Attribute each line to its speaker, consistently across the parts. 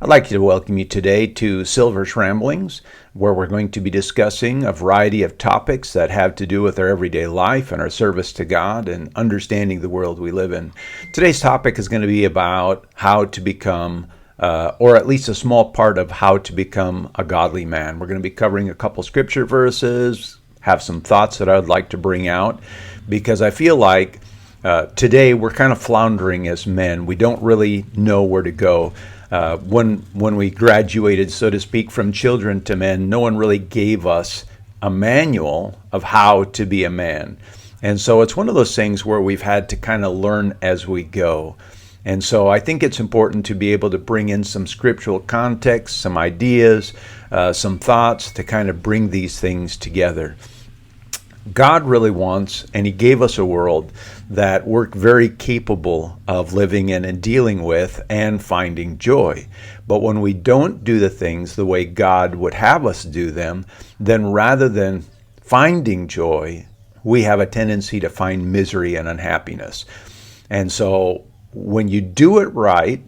Speaker 1: I'd like to welcome you today to Silver's Ramblings, where we're going to be discussing a variety of topics that have to do with our everyday life and our service to God and understanding the world we live in. Today's topic is going to be about how to become, or at least a small part of how to become a godly man. We're going to be covering a couple scripture verses, have some thoughts that I'd like to bring out, because I feel like today we're kind of floundering as men. We don't really know where to go. When we graduated, so to speak, from children to men, no one really gave us a manual of how to be a man. And so it's one of those things where we've had to kind of learn as we go. And so I think it's important to be able to bring in some scriptural context, some ideas, some thoughts to kind of bring these things together. God really wants, and He gave us a world that we're very capable of living in and dealing with and finding joy. But when we don't do the things the way God would have us do them, then rather than finding joy, we have a tendency to find misery and unhappiness. And so when you do it right,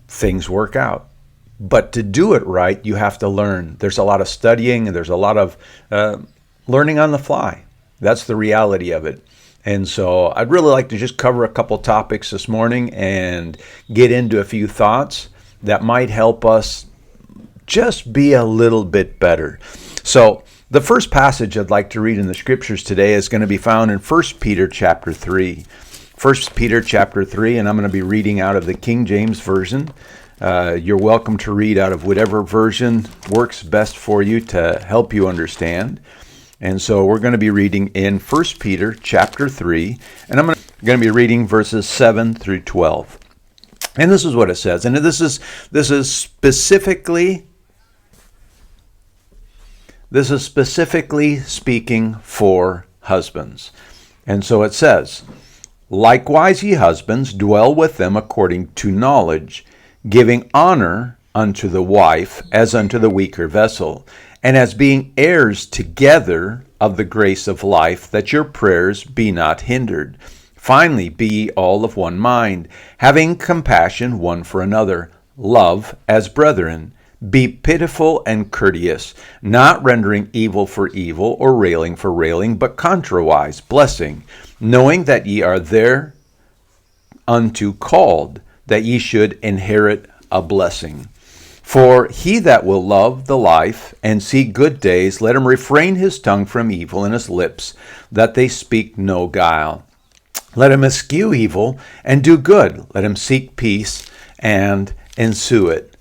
Speaker 1: things work out. But to do it right, you have to learn. There's a lot of studying and there's a lot of learning on the fly. That's the reality of it. And so I'd really like to just cover a couple topics this morning and get into a few thoughts that might help us just be a little bit better. So the first passage I'd like to read in the scriptures today is going to be found in 1 Peter chapter 3. 1 Peter chapter 3, and I'm going to be reading out of the King James Version. You're welcome to read out of whatever version works best for you to help you understand. And so we're going to be reading in 1 Peter chapter 3, and I'm going to be reading verses 7 through 12. And this is what it says. And this is specifically speaking for husbands. And so it says, "Likewise ye husbands, dwell with them according to knowledge, giving honor unto the wife as unto the weaker vessel, and as being heirs together of the grace of life, that your prayers be not hindered. Finally, be ye all of one mind, having compassion one for another. Love as brethren. Be pitiful and courteous, not rendering evil for evil, or railing for railing, but contrariwise blessing, knowing that ye are thereunto called, that ye should inherit a blessing. For he that will love the life and see good days, let him refrain his tongue from evil and his lips, that they speak no guile. Let him eschew evil and do good. Let him seek peace and ensue it.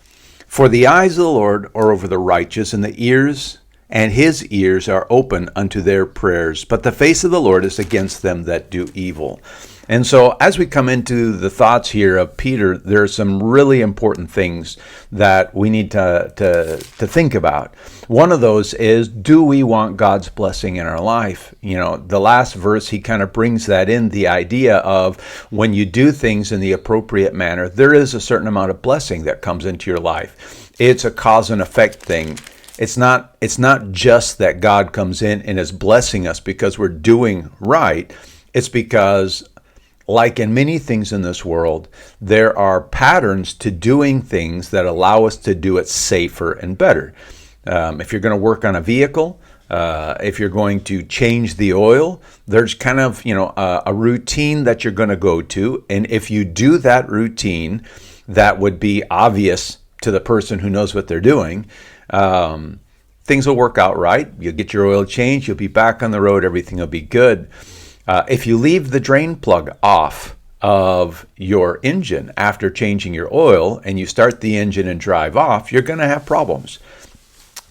Speaker 1: For the eyes of the Lord are over the righteous, and his ears are open unto their prayers. But the face of the Lord is against them that do evil." And so as we come into the thoughts here of Peter, there are some really important things that we need to think about. One of those is, do we want God's blessing in our life? You know, the last verse, he kind of brings that in, the idea of when you do things in the appropriate manner, there is a certain amount of blessing that comes into your life. It's a cause and effect thing. It's not just that God comes in and is blessing us because we're doing right. It's because, like in many things in this world, there are patterns to doing things that allow us to do it safer and better. If you're going to work on a vehicle, if you're going to change the oil, there's kind of a routine that you're going to go to. And if you do that routine, that would be obvious to the person who knows what they're doing. Things will work out right. You'll get your oil changed. You'll be back on the road. Everything will be good. If you leave the drain plug off of your engine after changing your oil and you start the engine and drive off, you're going to have problems.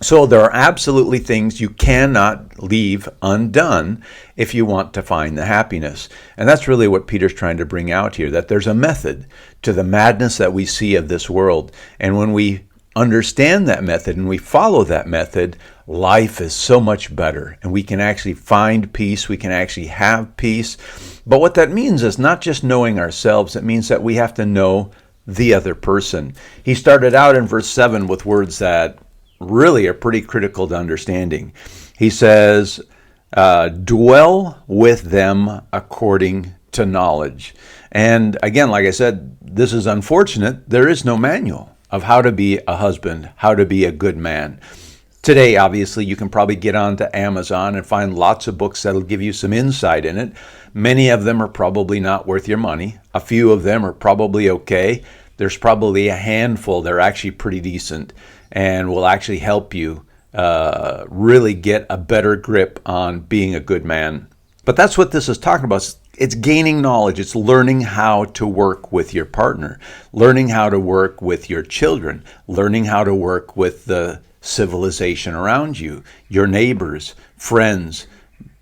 Speaker 1: So there are absolutely things you cannot leave undone if you want to find the happiness. And that's really what Peter's trying to bring out here, that there's a method to the madness that we see of this world. And when we understand that method and we follow that method, life is so much better, and we can actually find peace. We can actually have peace. But what that means is not just knowing ourselves. It means that we have to know the other person. He started out in verse 7 with words that really are pretty critical to understanding. He says, dwell with them according to knowledge. And again, like I said, this is unfortunate. There is no manual. of how to be a husband, how to be a good man. Today, obviously, you can probably get onto Amazon and find lots of books that'll give you some insight in it. Many of them are probably not worth your money. A few of them are probably okay. There's probably a handful that are actually pretty decent and will actually help you really get a better grip on being a good man. But that's what this is talking about. It's gaining knowledge. It's learning how to work with your partner, learning how to work with your children, learning how to work with the civilization around you, your neighbors, friends,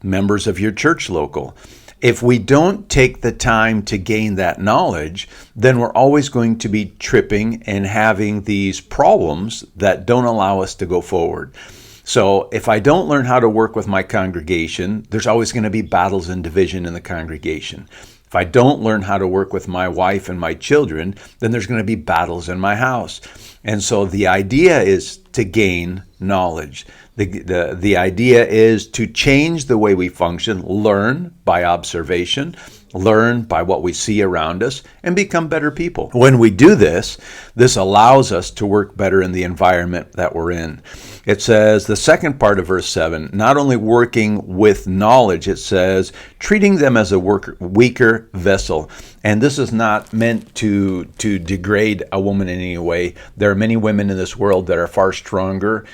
Speaker 1: members of your church local. If we don't take the time to gain that knowledge, then we're always going to be tripping and having these problems that don't allow us to go forward. So if I don't learn how to work with my congregation, there's always going to be battles and division in the congregation. If I don't learn how to work with my wife and my children, then there's going to be battles in my house. And so the idea is to gain knowledge. The idea is to change the way we function, learn by observation, learn by what we see around us, and become better people. When we do this, this allows us to work better in the environment that we're in. It says, the second part of verse 7, not only working with knowledge, it says, treating them as a weaker vessel. And this is not meant to degrade a woman in any way. There are many women in this world that are far stronger,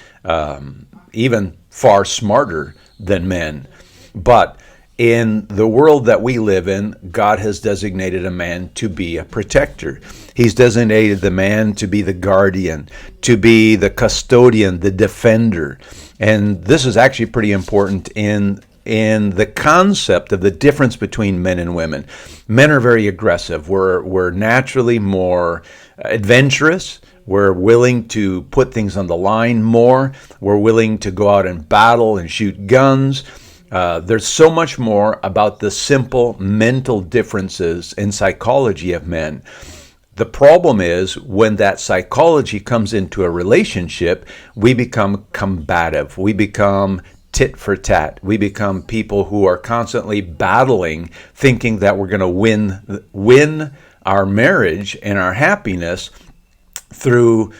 Speaker 1: even far smarter than men. But in the world that we live in, God has designated a man to be a protector. He's designated the man to be the guardian, to be the custodian, the defender. And this is actually pretty important in the concept of the difference between men and women. Men are very aggressive. We're naturally more adventurous. We're willing to put things on the line more. We're willing to go out and battle and shoot guns. There's so much more about the simple mental differences in psychology of men. The problem is when that psychology comes into a relationship, we become combative. We become tit for tat. We become people who are constantly battling, thinking that we're going to win our marriage and our happiness through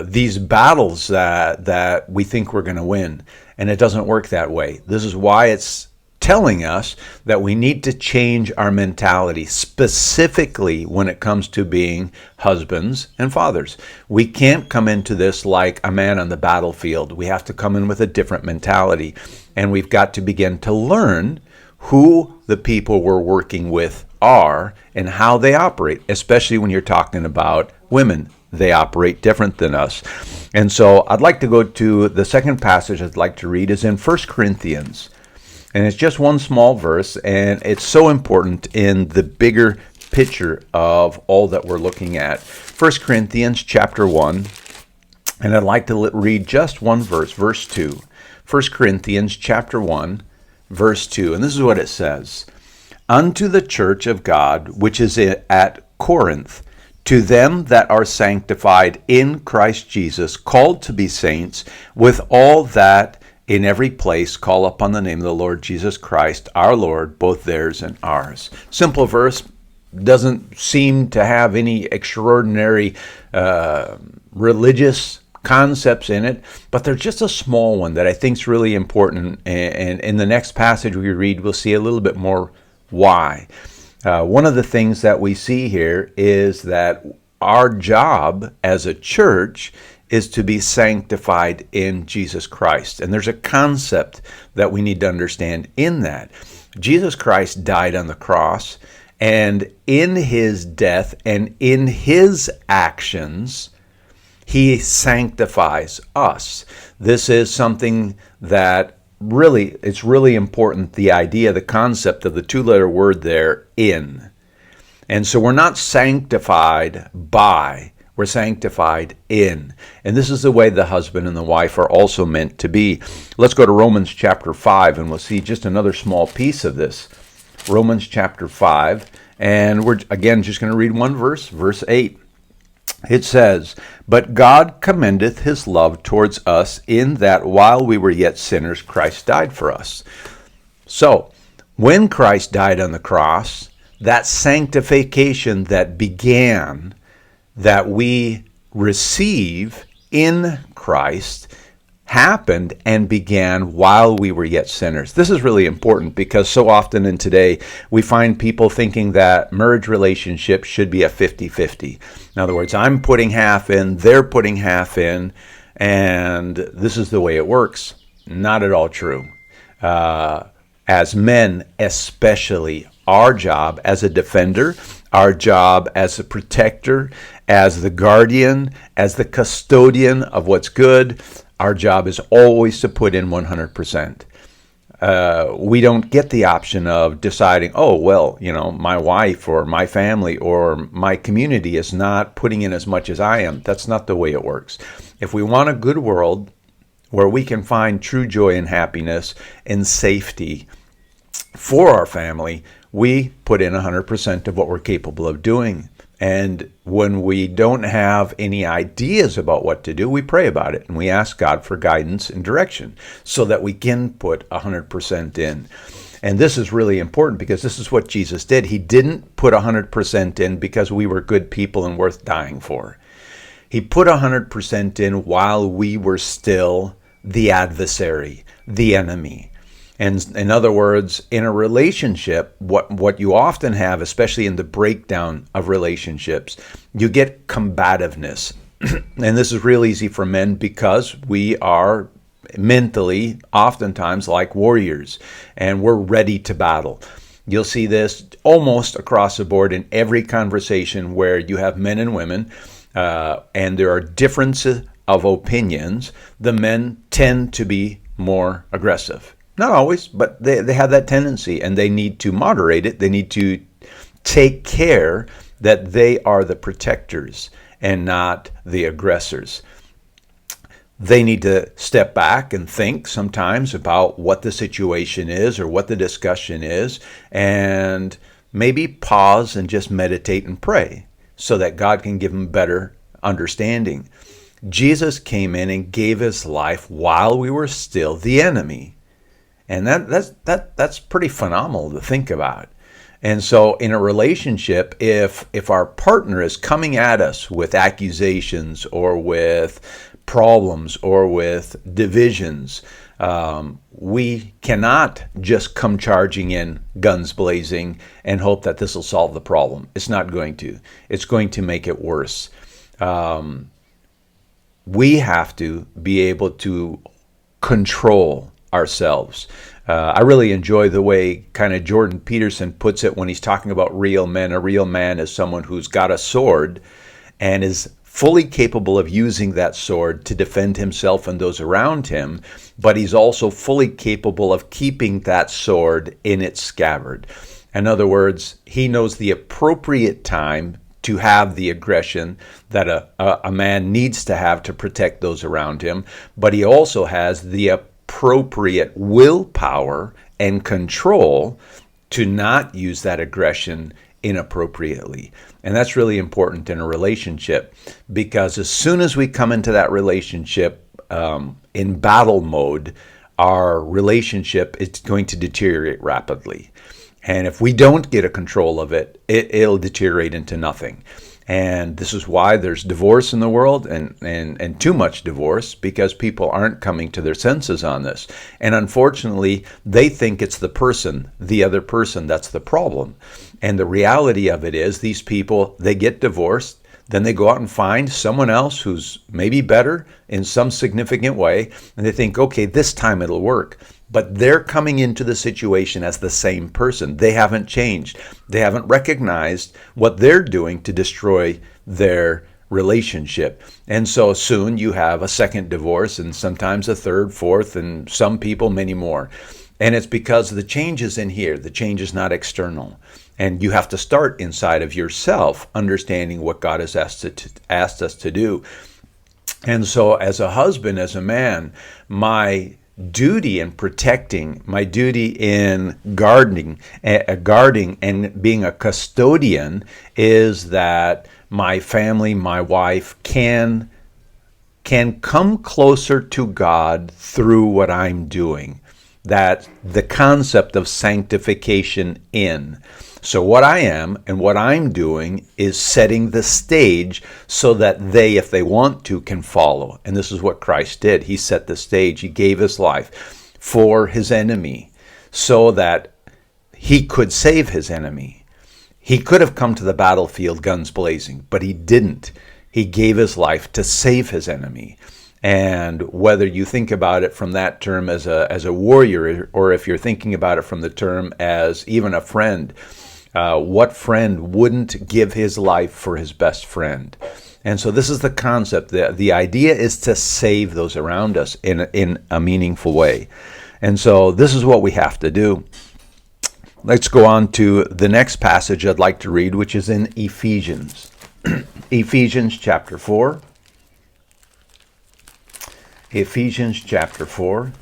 Speaker 1: these battles that we think we're going to win. And it doesn't work that way. This is why it's telling us that we need to change our mentality, specifically when it comes to being husbands and fathers. We can't come into this like a man on the battlefield. We have to come in with a different mentality. And we've got to begin to learn who the people we're working with are and how they operate, especially when you're talking about women. They operate different than us. And so I'd like to go to the second passage I'd like to read is in 1 Corinthians. And it's just one small verse, and it's so important in the bigger picture of all that we're looking at. 1 Corinthians chapter 1, and I'd like to read just one verse, verse 2. 1 Corinthians chapter 1, verse 2. And this is what it says. Unto the church of God, which is at Corinth, to them that are sanctified in Christ Jesus, called to be saints, with all that in every place call upon the name of the Lord Jesus Christ, our Lord, both theirs and ours. Simple verse, doesn't seem to have any extraordinary religious concepts in it, but there's just a small one that I think is really important. And in the next passage we read, we'll see a little bit more why. One of the things that we see here is that our job as a church is to be sanctified in Jesus Christ. And there's a concept that we need to understand in that. Jesus Christ died on the cross, and in his death and in his actions, he sanctifies us. This is something that it's really important, the idea, the concept of the two-letter word there, in. And so we're not sanctified by, we're sanctified in. And this is the way the husband and the wife are also meant to be. Let's go to Romans chapter 5, and we'll see just another small piece of this. Romans chapter 5, and we're, again, just going to read one verse, verse 8. It says, But God commendeth his love towards us in that while we were yet sinners, Christ died for us. So, when Christ died on the cross, that sanctification that began, that we receive in Christ happened and began while we were yet sinners. This is really important because so often in today we find people thinking that marriage relationships should be a 50-50. In other words, I'm putting half in, they're putting half in, and this is the way it works. Not at all true. As men especially, our job as a defender, our job as a protector, as the guardian, as the custodian of what's good, our job is always to put in 100%. We don't get the option of deciding, oh, well, my wife or my family or my community is not putting in as much as I am. That's not the way it works. If we want a good world where we can find true joy and happiness and safety for our family, we put in 100% of what we're capable of doing. And when we don't have any ideas about what to do, we pray about it and we ask God for guidance and direction so that we can put 100% in. And this is really important because this is what Jesus did. He didn't put 100% in because we were good people and worth dying for. He put 100% in while we were still the adversary, the enemy. And in other words, in a relationship, what you often have, especially in the breakdown of relationships, you get combativeness. And this is real easy for men because we are mentally oftentimes like warriors and we're ready to battle. You'll see this almost across the board in every conversation where you have men and women and there are differences of opinions. The men tend to be more aggressive. Not always, but they have that tendency and they need to moderate it. They need to take care that they are the protectors and not the aggressors. They need to step back and think sometimes about what the situation is or what the discussion is and maybe pause and just meditate and pray so that God can give them better understanding. Jesus came in and gave his life while we were still the enemy. And that's pretty phenomenal to think about. And so in a relationship, if our partner is coming at us with accusations or with problems or with divisions, we cannot just come charging in, guns blazing, and hope that this will solve the problem. It's not going to. It's going to make it worse. We have to be able to control ourselves. I really enjoy the way kind of Jordan Peterson puts it when he's talking about real men. A real man is someone who's got a sword and is fully capable of using that sword to defend himself and those around him, but he's also fully capable of keeping that sword in its scabbard. In other words, he knows the appropriate time to have the aggression that a man needs to have to protect those around him, but he also has the appropriate willpower and control to not use that aggression inappropriately. And that's really important in a relationship because as soon as we come into that relationship in battle mode, our relationship is going to deteriorate rapidly. And if we don't get a control of it, it'll deteriorate into nothing. And this is why there's divorce in the world and too much divorce because people aren't coming to their senses on this. And unfortunately, they think it's the other person, that's the problem. And the reality of it is these people, they get divorced, then they go out and find someone else who's maybe better in some significant way, and they think, okay, this time it'll work. But they're coming into the situation as the same person. They haven't changed. They haven't recognized what they're doing to destroy their relationship. And so soon you have a second divorce and sometimes a third, fourth, and some people, many more. And it's because the change is in here. The change is not external. And you have to start inside of yourself, understanding what God has asked us to do. And so as a husband, as a man, my duty in protecting, my duty in guarding and being a custodian is that my family, my wife can come closer to God through what I'm doing. that the concept of sanctification in. So what I am and what I'm doing is setting the stage so that they, if they want to, can follow. And this is what Christ did. He set the stage. He gave his life for his enemy so that he could save his enemy. He could have come to the battlefield guns blazing, but he didn't. He gave his life to save his enemy. And whether you think about it from that term as a warrior, or if you're thinking about it from the term as even a friend, what friend wouldn't give his life for his best friend? And so this is the concept. The idea is to save those around us in a meaningful way. And so this is what we have to do. Let's go on to the next passage I'd like to read, which is in Ephesians. Ephesians chapter 4. Ephesians chapter 4.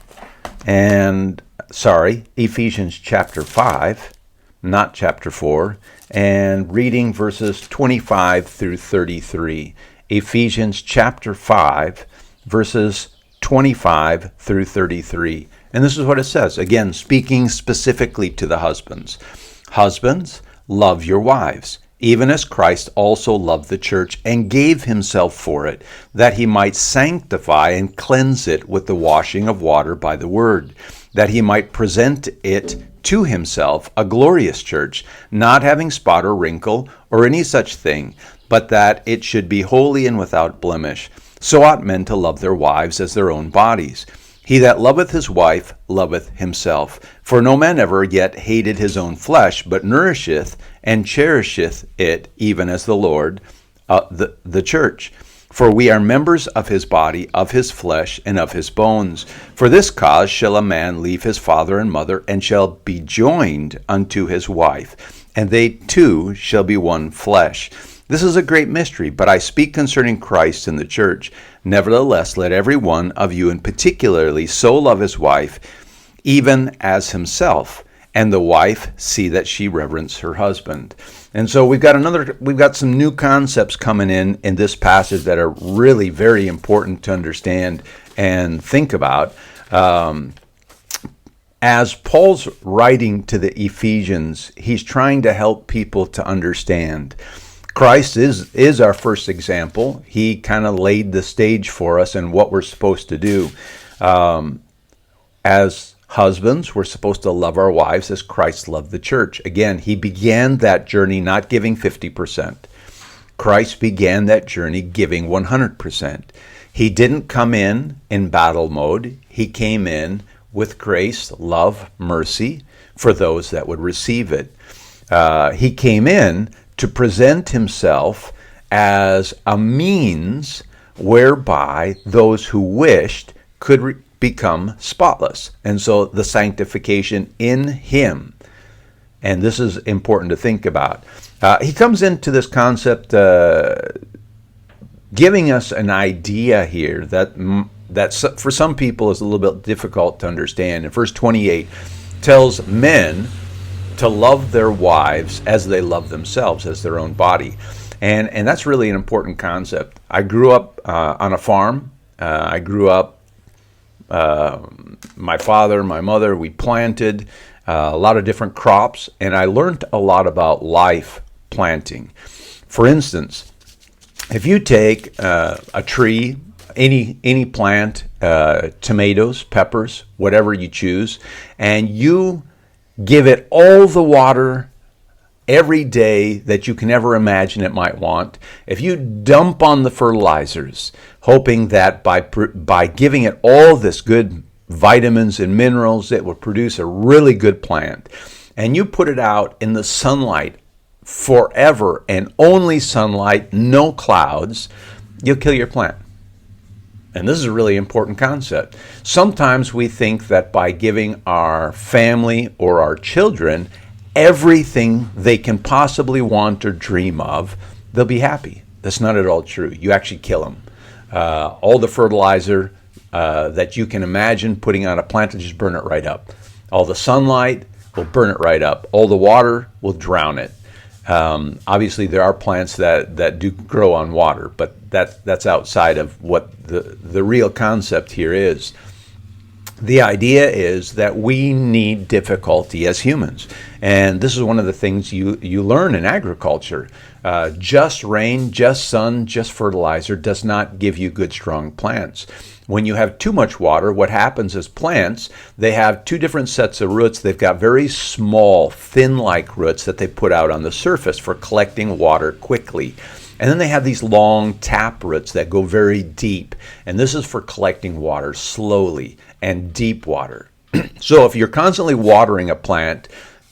Speaker 1: Ephesians chapter 5, not chapter 4, and reading verses 25 through 33. Ephesians chapter 5, verses 25 through 33. And this is what it says, again, speaking specifically to the husbands. Husbands, love your wives, even as Christ also loved the church and gave himself for it, that he might sanctify and cleanse it with the washing of water by the word, that he might present it to himself a glorious church, not having spot or wrinkle or any such thing, but that it should be holy and without blemish. So ought men to love their wives as their own bodies. He that loveth his wife loveth himself. For no man ever yet hated his own flesh, but nourisheth and cherisheth it, even as the Lord, the church. For we are members of his body, of his flesh, and of his bones. For this cause shall a man leave his father and mother, and shall be joined unto his wife, and they two shall be one flesh. This is a great mystery, but I speak concerning Christ and the church. Nevertheless, let every one of you in particularly so love his wife, even as himself, and the wife see that she reverence her husband. And so we've got some new concepts coming in this passage that are really very important to understand and think about. As Paul's writing to the Ephesians, he's trying to help people to understand. Christ is our first example. He kind of laid the stage for us and what we're supposed to do. As husbands, we're supposed to love our wives as Christ loved the church. Again, he began that journey not giving 50%. Christ began that journey giving 100%. He didn't come in battle mode. He came in with grace, love, mercy for those that would receive it. He came in to present himself as a means whereby those who wished could become spotless. And so the sanctification in him. And this is important to think about. He comes into this concept giving us an idea here that for some people is a little bit difficult to understand. In verse 28 tells men to love their wives as they love themselves, as their own body. And that's really an important concept. I grew up on a farm. I grew up, my father, my mother, we planted a lot of different crops, and I learned a lot about life planting. For instance, if you take a tree, any plant, tomatoes, peppers, whatever you choose, and you give it all the water every day that you can ever imagine it might want. If you dump on the fertilizers, hoping that by giving it all this good vitamins and minerals, it will produce a really good plant, and you put it out in the sunlight forever and only sunlight, no clouds, you'll kill your plant. And this is a really important concept. Sometimes we think that by giving our family or our children everything they can possibly want or dream of, they'll be happy. That's not at all true. You actually kill them. All the fertilizer that you can imagine putting on a plant will just burn it right up. All the sunlight will burn it right up. All the water will drown it. Obviously, there are plants that do grow on water, but that's outside of what the real concept here is. The idea is that we need difficulty as humans. And this is one of the things you learn in agriculture. Just rain, just sun, just fertilizer does not give you good, strong plants. When you have too much water, what happens is plants, they have two different sets of roots. They've got very small, thin-like roots that they put out on the surface for collecting water quickly. And then they have these long tap roots that go very deep. And this is for collecting water slowly and deep water. So if you're constantly watering a plant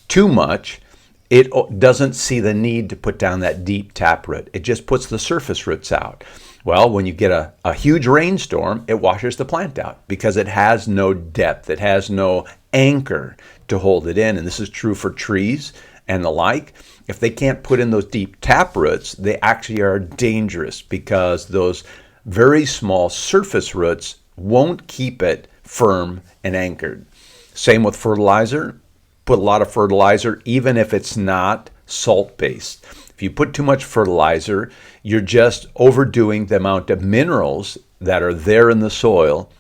Speaker 1: too much, it doesn't see the need to put down that deep tap root. It just puts the surface roots out. Well, when you get a huge rainstorm, it washes the plant out because it has no depth. It has no anchor to hold it in. And this is true for trees and the like. If they can't put in those deep tap roots, they actually are dangerous because those very small surface roots won't keep it firm and anchored. Same with fertilizer. Put a lot of fertilizer, even if it's not salt-based. If you put too much fertilizer, you're just overdoing the amount of minerals that are there in the soil,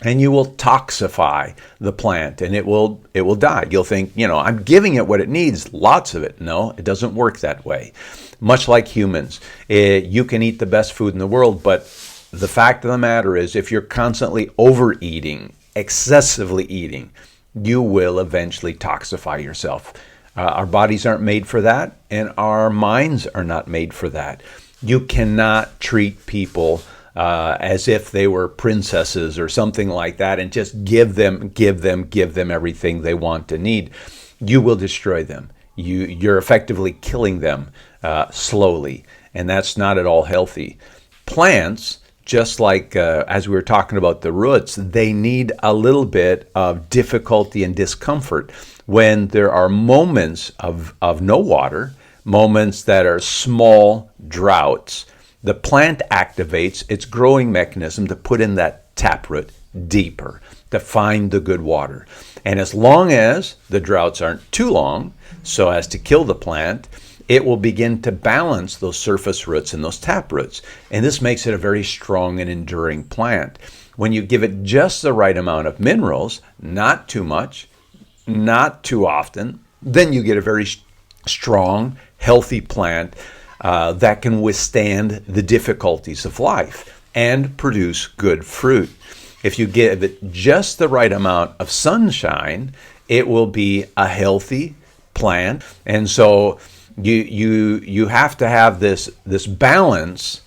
Speaker 1: and you will toxify the plant and it will die. You'll think, I'm giving it what it needs, lots of it. No, it doesn't work that way. Much like humans, you can eat the best food in the world, but the fact of the matter is if you're constantly overeating, excessively eating, you will eventually toxify yourself. Our bodies aren't made for that, and our minds are not made for that. You cannot treat people as if they were princesses or something like that and just give them everything they want and need. You will destroy them. You're effectively killing them slowly, and that's not at all healthy. Plants, just like as we were talking about the roots, they need a little bit of difficulty and discomfort when there are moments of no water, moments that are small droughts. The plant activates its growing mechanism to put in that taproot deeper, to find the good water. And as long as the droughts aren't too long, so as to kill the plant, it will begin to balance those surface roots and those tap roots. And this makes it a very strong and enduring plant. When you give it just the right amount of minerals, not too much, not too often, then you get a very strong, healthy plant that can withstand the difficulties of life and produce good fruit. If you give it just the right amount of sunshine, it will be a healthy plant. And so you have to have this balance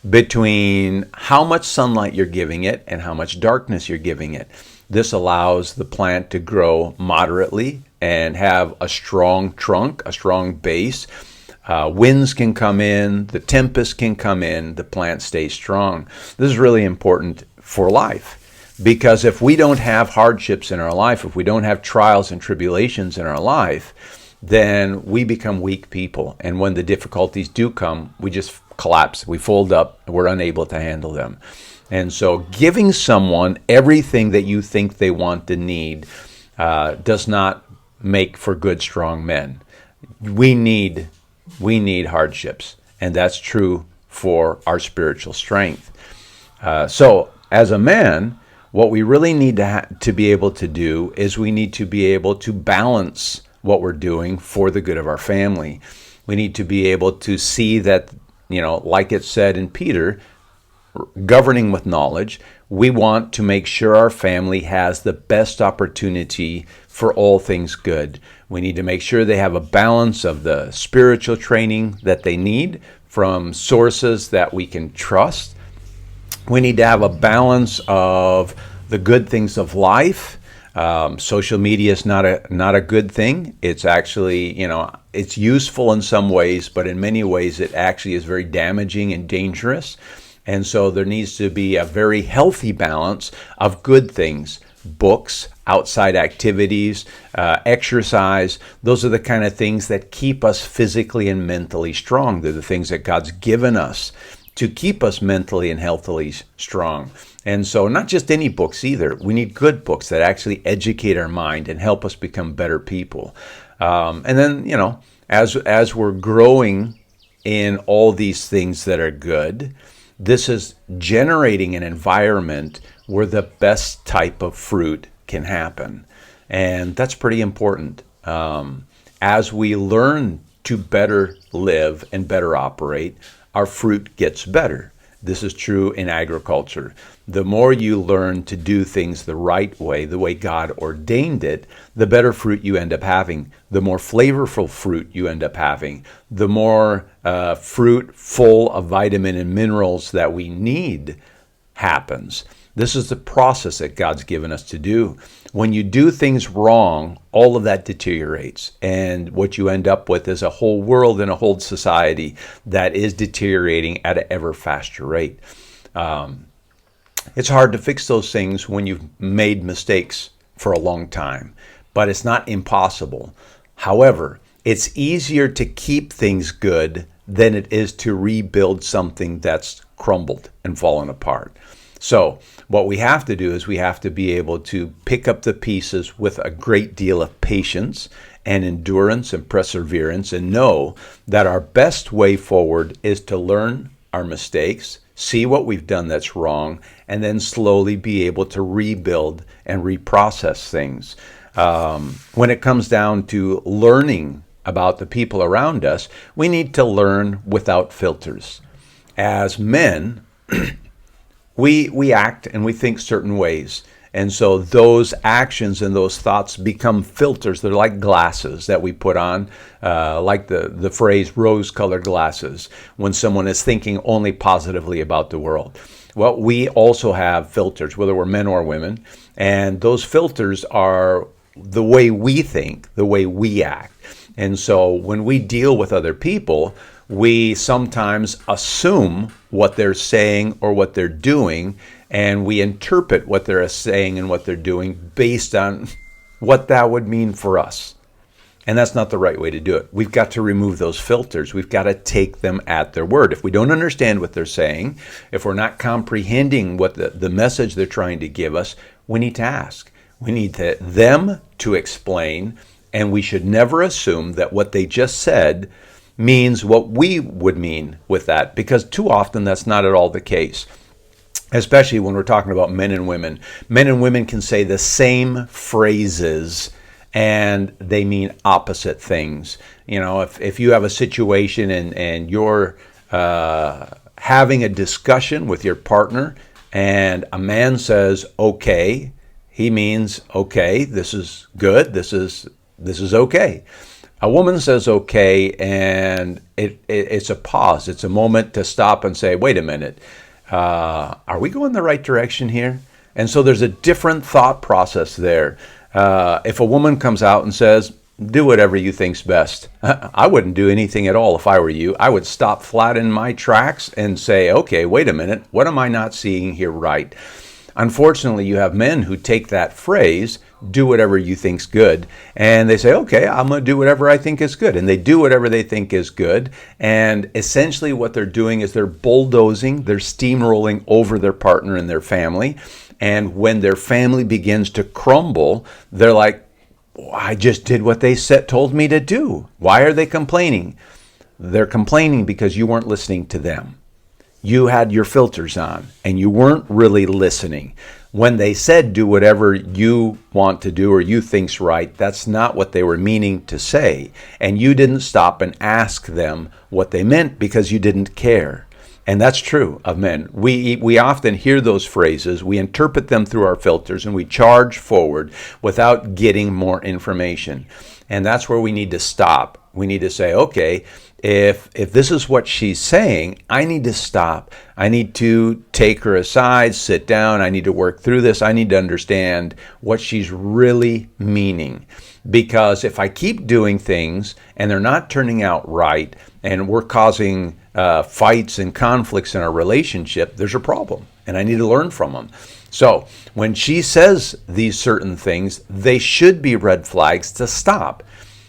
Speaker 1: between how much sunlight you're giving it and how much darkness you're giving it. This allows the plant to grow moderately and have a strong trunk, a strong base. Winds can come in, the tempest can come in, the plant stays strong. This is really important for life, because if we don't have hardships in our life, if we don't have trials and tribulations in our life, then we become weak people. And when the difficulties do come, we just collapse, we fold up, we're unable to handle them. And so giving someone everything that you think they want and need does not make for good, strong men. We need hardships, and that's true for our spiritual strength. So as a man, what we really need to be able to do is we need to be able to balance what we're doing for the good of our family. We need to be able to see that, like it said in Peter, governing with knowledge, we want to make sure our family has the best opportunity for all things good. We need to make sure they have a balance of the spiritual training that they need from sources that we can trust. We need to have a balance of the good things of life. Social media is not a good thing. It's actually, it's useful in some ways, but in many ways it actually is very damaging and dangerous. And so there needs to be a very healthy balance of good things, books, outside activities, exercise. Those are the kind of things that keep us physically and mentally strong. They're the things that God's given us to keep us mentally and healthily strong. And so not just any books either. We need good books that actually educate our mind and help us become better people. And then, as we're growing in all these things that are good, this is generating an environment where the best type of fruit can happen. And that's pretty important. As we learn to better live and better operate, our fruit gets better. This is true in agriculture. The more you learn to do things the right way, the way God ordained it, the better fruit you end up having, the more flavorful fruit you end up having, the more fruit full of vitamin and minerals that we need happens. This is the process that God's given us to do. When you do things wrong, all of that deteriorates. And what you end up with is a whole world and a whole society that is deteriorating at an ever faster rate. It's hard to fix those things when you've made mistakes for a long time, but it's not impossible. However, it's easier to keep things good than it is to rebuild something that's crumbled and fallen apart. So what we have to do is we have to be able to pick up the pieces with a great deal of patience and endurance and perseverance, and know that our best way forward is to learn our mistakes, see what we've done that's wrong, and then slowly be able to rebuild and reprocess things. When it comes down to learning about the people around us, we need to learn without filters. As men, we act and we think certain ways. And so those actions and those thoughts become filters. They're like glasses that we put on, like the phrase rose-colored glasses, when someone is thinking only positively about the world. Well, we also have filters, whether we're men or women, and those filters are the way we think, the way we act. And so when we deal with other people, we sometimes assume what they're saying or what they're doing, and we interpret what they're saying and what they're doing based on what that would mean for us. And that's not the right way to do it. We've got to remove those filters. We've got to take them at their word. If we don't understand what they're saying, if we're not comprehending what the message they're trying to give us, we need to ask. We need them to explain, and we should never assume that what they just said means what we would mean with that, because too often that's not at all the case. Especially when we're talking about men and women. Men and women can say the same phrases and they mean opposite things. You know, if you have a situation and you're having a discussion with your partner, and a man says, okay, he means, okay, this is good, this is okay. A woman says okay, and it's a pause. It's a moment to stop and say, wait a minute, are we going the right direction here? And so there's a different thought process there. If a woman comes out and says, do whatever you think's best, I wouldn't do anything at all if I were you. I would stop flat in my tracks and say, okay, wait a minute, what am I not seeing here right? Unfortunately, you have men who take that phrase, do whatever you think's good, and they say, okay, I'm going to do whatever I think is good. And they do whatever they think is good. And essentially what they're doing is they're bulldozing, they're steamrolling over their partner and their family. And when their family begins to crumble, they're like, I just did what they told me to do. Why are they complaining? They're complaining because you weren't listening to them. You had your filters on and you weren't really listening. When they said do whatever you want to do or you think's right, that's not what they were meaning to say. And you didn't stop and ask them what they meant because you didn't care. And that's true of men. We often hear those phrases, we interpret them through our filters, and we charge forward without getting more information. And that's where we need to stop. We need to say, okay, if this is what she's saying, I need to stop. I need to take her aside, sit down. I need to work through this. I need to understand what she's really meaning. Because if I keep doing things and they're not turning out right, and we're causing fights and conflicts in our relationship, there's a problem, and I need to learn from them. So when she says these certain things, they should be red flags to stop.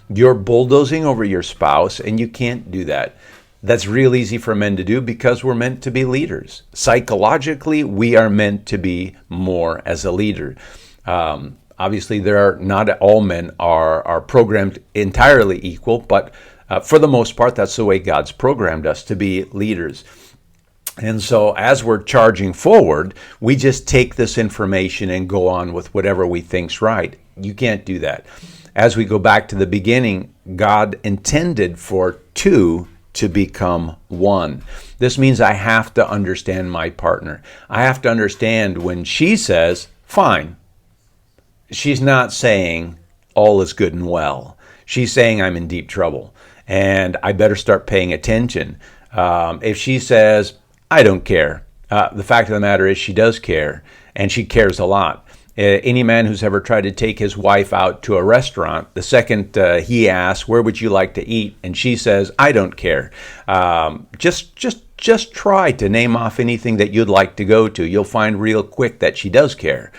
Speaker 1: You're bulldozing over your spouse, and you can't do that. That's real easy for men to do because we're meant to be leaders. Psychologically, we are meant to be more as a leader. Obviously, not all men are programmed entirely equal, but for the most part, that's the way God's programmed us to be leaders. And so as we're charging forward, we just take this information and go on with whatever we think's right. You can't do that. As we go back to the beginning, God intended for two to become one. This means I have to understand my partner. I have to understand when she says, fine, she's not saying all is good and well. She's saying I'm in deep trouble and I better start paying attention. If she says, I don't care, the fact of the matter is she does care, and she cares a lot. Any man who's ever tried to take his wife out to a restaurant, the second he asks, where would you like to eat? And she says, I don't care. Just try to name off anything that you'd like to go to. You'll find real quick that she does care.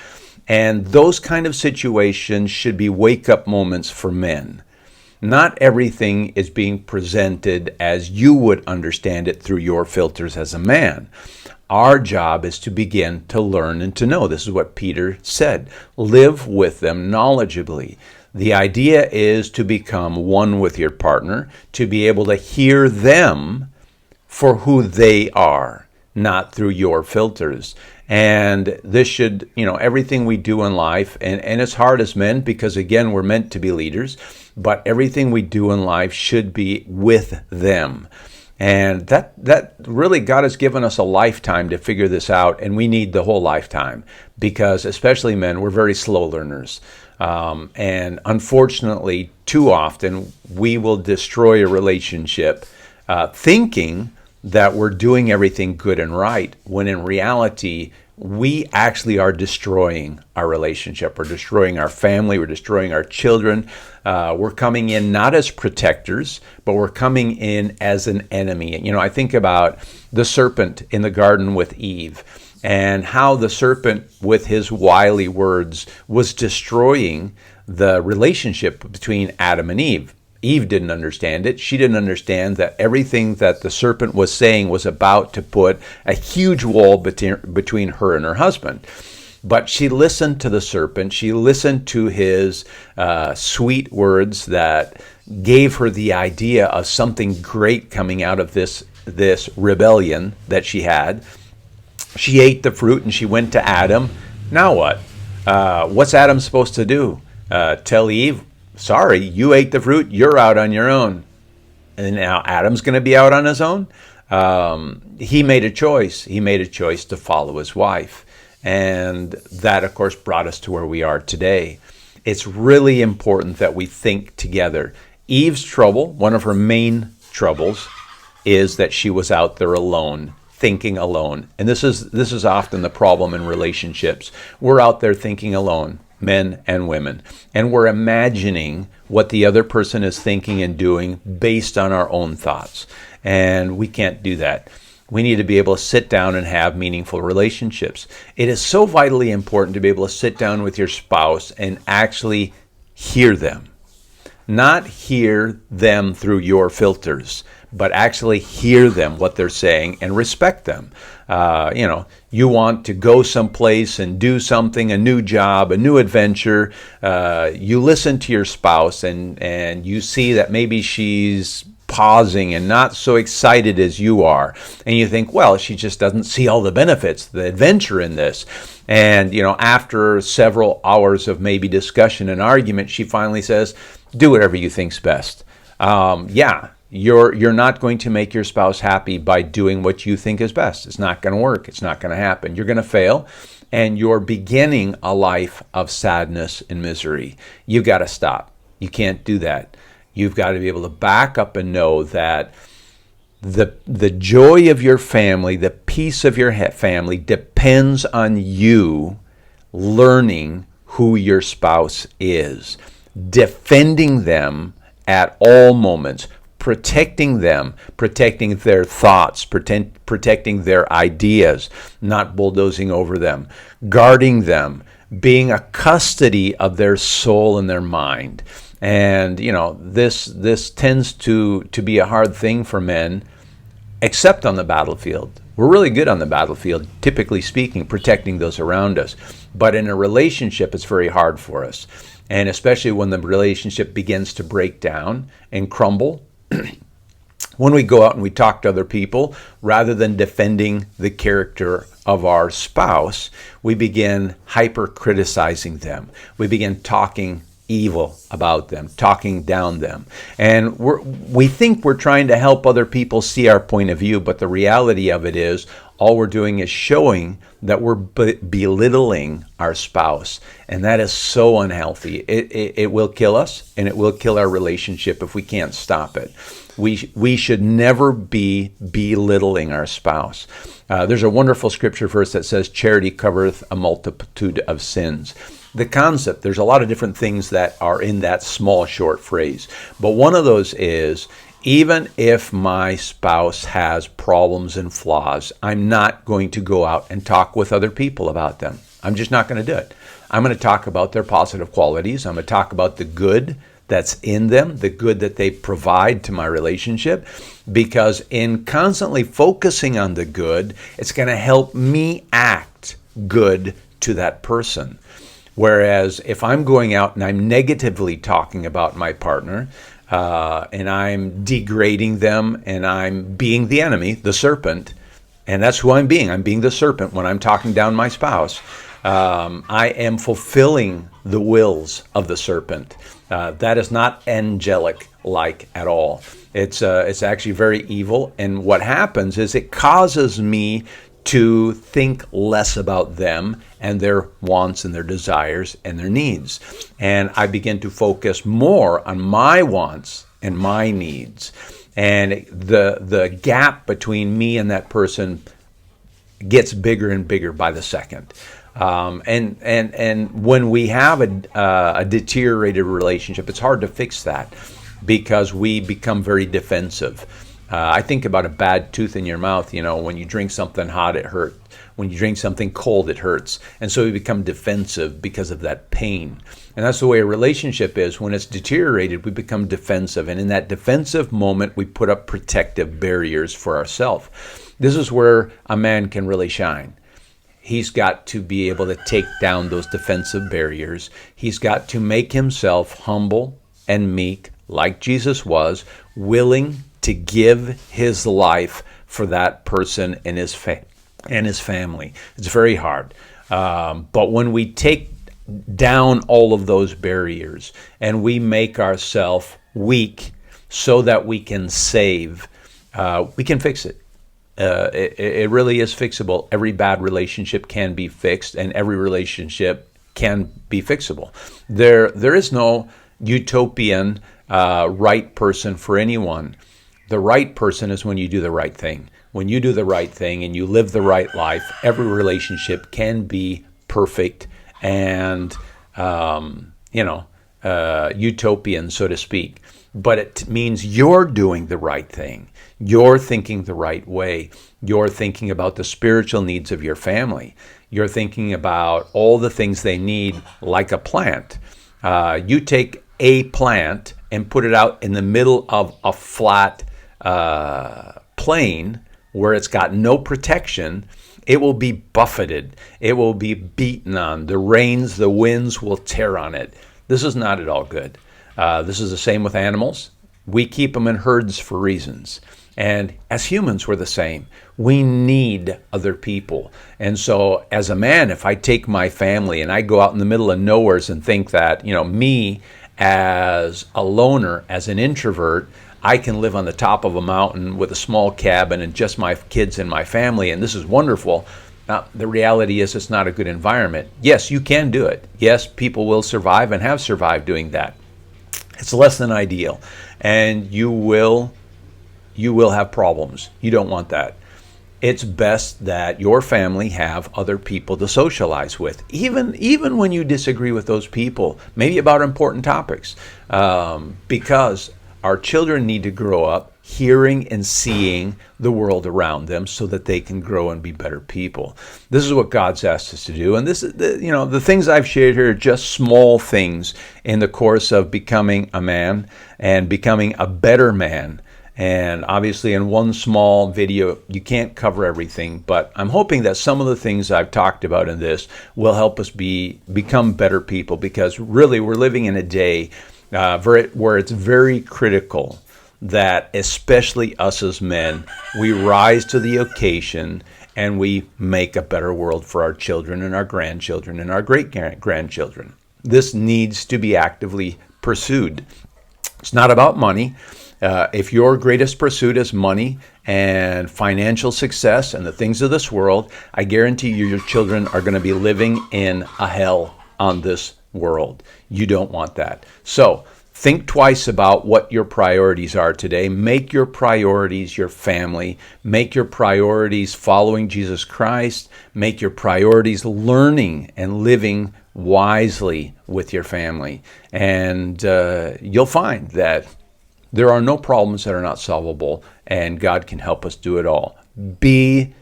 Speaker 1: And those kind of situations should be wake-up moments for men. Not everything is being presented as you would understand it through your filters as a man. Our job is to begin to learn and to know. This is what Peter said. Live with them knowledgeably. The idea is to become one with your partner, to be able to hear them for who they are, not through your filters. And this should, everything we do in life, and it's hard as men because, again, we're meant to be leaders, but everything we do in life should be with them. And that really, God has given us a lifetime to figure this out, and we need the whole lifetime because, especially men, we're very slow learners. And unfortunately, too often, we will destroy a relationship thinking that we're doing everything good and right, when in reality, we actually are destroying our relationship. We're destroying our family. We're destroying our children. We're coming in not as protectors, but we're coming in as an enemy. I think about the serpent in the garden with Eve and how the serpent, with his wily words, was destroying the relationship between Adam and Eve. Eve didn't understand it. She didn't understand that everything that the serpent was saying was about to put a huge wall between her and her husband. But she listened to the serpent. She listened to his sweet words that gave her the idea of something great coming out of this rebellion that she had. She ate the fruit and she went to Adam. Now what? What's Adam supposed to do? Tell Eve, sorry, you ate the fruit, you're out on your own. And now Adam's going to be out on his own? He made a choice. He made a choice to follow his wife. And that, of course, brought us to where we are today. It's really important that we think together. Eve's trouble, one of her main troubles, is that she was out there alone, thinking alone. And this is often the problem in relationships. We're out there thinking alone, men and women, and we're imagining what the other person is thinking and doing based on our own thoughts. And we can't do that. We need to be able to sit down and have meaningful relationships. It is so vitally important to be able to sit down with your spouse and actually hear them. Not hear them through your filters, but actually hear them, what they're saying, and respect them. You want to go someplace and do something, a new job, a new adventure. You listen to your spouse and you see that maybe she's pausing and not so excited as you are. And you think, well, she just doesn't see all the benefits, the adventure in this. And, after several hours of maybe discussion and argument, she finally says, do whatever you think's best. You're not going to make your spouse happy by doing what you think is best. It's not going to work. It's not going to happen. You're going to fail, and you're beginning a life of sadness and misery. You've got to stop. You can't do that. You've got to be able to back up and know that the joy of your family, the peace of your family depends on you learning who your spouse is, defending them at all moments, protecting them, protecting their thoughts, protecting their ideas, not bulldozing over them, guarding them, being a custody of their soul and their mind. And, this tends to be a hard thing for men, except on the battlefield. We're really good on the battlefield, typically speaking, protecting those around us. But in a relationship, it's very hard for us. And especially when the relationship begins to break down and crumble, When we go out and we talk to other people, rather than defending the character of our spouse, we begin hyper criticizing them. We begin talking evil about them, talking down them. And we think we're trying to help other people see our point of view, but the reality of it is all we're doing is showing that we're belittling our spouse. And that is so unhealthy. It will kill us, and it will kill our relationship if we can't stop it. We should never be belittling our spouse. There's a wonderful scripture verse that says, charity covereth a multitude of sins. The concept, there's a lot of different things that are in that small, short phrase. But one of those is, even if my spouse has problems and flaws, I'm not going to go out and talk with other people about them. I'm just not going to do it. I'm going to talk about their positive qualities. I'm going to talk about the good that's in them, the good that they provide to my relationship, because in constantly focusing on the good, it's going to help me act good to that person. Whereas if I'm going out and I'm negatively talking about my partner, and I'm degrading them, and I'm being the enemy, the serpent, and that's who I'm being. I'm being the serpent when I'm talking down my spouse. I am fulfilling the wills of the serpent. That is not angelic-like at all. It's actually very evil, and what happens is it causes me to think less about them and their wants and their desires and their needs. And I begin to focus more on my wants and my needs. And the gap between me and that person gets bigger and bigger by the second. And when we have a deteriorated relationship, it's hard to fix that because we become very defensive. I think about a bad tooth in your mouth. When you drink something hot, it hurts. When you drink something cold, it hurts. And so we become defensive because of that pain. And that's the way a relationship is. When it's deteriorated, we become defensive. And in that defensive moment, we put up protective barriers for ourselves. This is where a man can really shine. He's got to be able to take down those defensive barriers. He's got to make himself humble and meek, like Jesus was, willing to give his life for that person and his family. It's very hard. But when we take down all of those barriers and we make ourselves weak so that we can save, we can fix it. It really is fixable. Every bad relationship can be fixed, and every relationship can be fixable. There is no utopian right person for anyone. The right person is when you do the right thing. When you do the right thing and you live the right life, every relationship can be perfect and, utopian, so to speak. But it means you're doing the right thing. You're thinking the right way. You're thinking about the spiritual needs of your family. You're thinking about all the things they need, like a plant. You take a plant and put it out in the middle of a flat plain where it's got no protection. It will be buffeted. It will be beaten on. The rains, the winds will tear on it. This is not at all good. This is the same with animals. We keep them in herds for reasons. And as humans, we're the same. We need other people. And so as a man, if I take my family and I go out in the middle of nowheres and think that, me as a loner, as an introvert, I can live on the top of a mountain with a small cabin and just my kids and my family, and this is wonderful. Now, the reality is it's not a good environment. Yes, you can do it. Yes, people will survive and have survived doing that. It's less than ideal, and you will have problems. You don't want that. It's best that your family have other people to socialize with, even when you disagree with those people, maybe about important topics, because our children need to grow up hearing and seeing the world around them so that they can grow and be better people. This is what God's asked us to do. And this is, the things I've shared here are just small things in the course of becoming a man and becoming a better man. And obviously in one small video, you can't cover everything, but I'm hoping that some of the things I've talked about in this will help us become better people, because really we're living in a day where it's very critical that especially us as men, we rise to the occasion and we make a better world for our children and our grandchildren and our great-grandchildren. This needs to be actively pursued. It's not about money. If your greatest pursuit is money and financial success and the things of this world, I guarantee you your children are going to be living in a hell on this world. You don't want that. So think twice about what your priorities are today. Make your priorities your family. Make your priorities following Jesus Christ. Make your priorities learning and living wisely with your family. And you'll find that there are no problems that are not solvable, and God can help us do it all. Be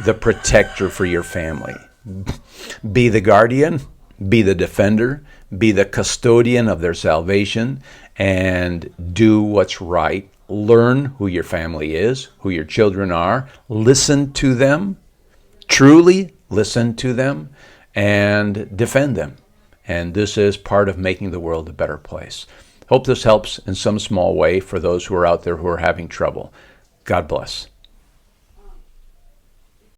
Speaker 1: the protector for your family. Be the guardian. Be the defender. Be the custodian of their salvation, and do what's right. Learn who your family is, who your children are. Listen to them. Truly listen to them, and defend them. And this is part of making the world a better place. Hope this helps in some small way for those who are out there who are having trouble. God bless.